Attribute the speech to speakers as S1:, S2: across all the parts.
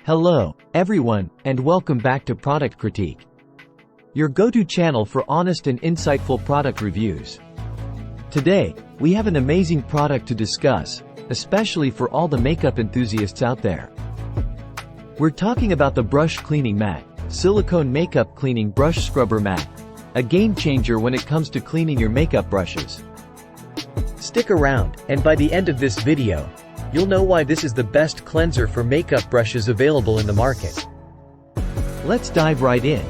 S1: Hello, everyone, and welcome back to Product Critique, your go-to channel for honest and insightful product reviews. Today, we have an amazing product to discuss, especially for all the makeup enthusiasts out there. We're talking about the Brush Cleaning Mat, silicone makeup cleaning brush scrubber mat, a game changer when it comes to cleaning your makeup brushes. Stick around, and by the end of this video, you'll know why this is the best cleanser for makeup brushes available in the market. Let's dive right in.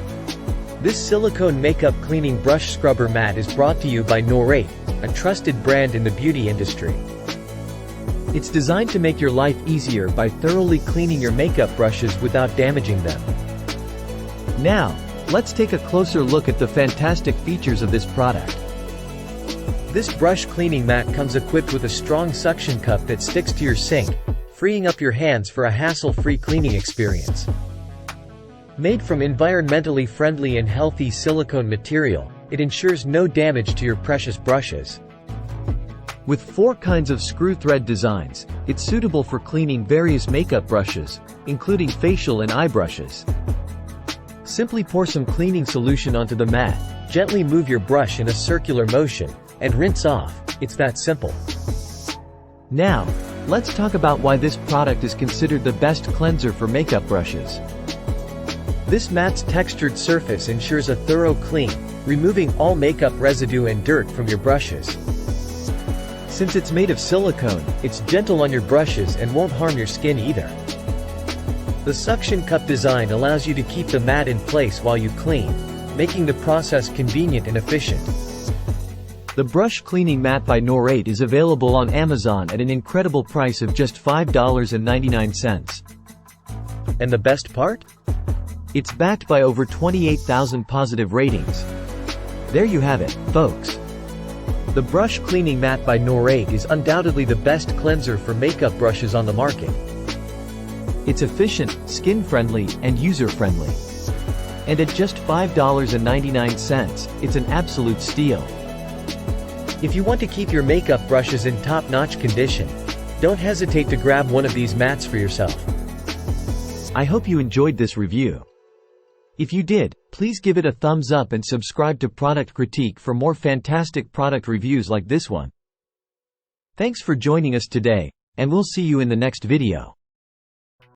S1: This silicone makeup cleaning brush scrubber mat is brought to you by Norate, a trusted brand in the beauty industry. It's designed to make your life easier by thoroughly cleaning your makeup brushes without damaging them. Now, let's take a closer look at the fantastic features of this product. This brush cleaning mat comes equipped with a strong suction cup that sticks to your sink, freeing up your hands for a hassle-free cleaning experience. Made from environmentally friendly and healthy silicone material, it ensures no damage to your precious brushes. With 4 kinds of screw thread designs, it's suitable for cleaning various makeup brushes, including facial and eye brushes. Simply pour some cleaning solution onto the mat, gently move your brush in a circular motion, and rinse off. It's that simple. Now, let's talk about why this product is considered the best cleanser for makeup brushes. This mat's textured surface ensures a thorough clean, removing all makeup residue and dirt from your brushes. Since it's made of silicone, it's gentle on your brushes and won't harm your skin either. The suction cup design allows you to keep the mat in place while you clean, making the process convenient and efficient. The Brush Cleaning Mat by Norate is available on Amazon at an incredible price of just $5.99. And the best part? It's backed by over 28,000 positive ratings. There you have it, folks. The Brush Cleaning Mat by Norate is undoubtedly the best cleanser for makeup brushes on the market. It's efficient, skin-friendly, and user-friendly. And at just $5.99, it's an absolute steal. If you want to keep your makeup brushes in top-notch condition, don't hesitate to grab one of these mats for yourself. I hope you enjoyed this review. If you did, please give it a thumbs up and subscribe to Product Critique for more fantastic product reviews like this one. Thanks for joining us today, and we'll see you in the next video.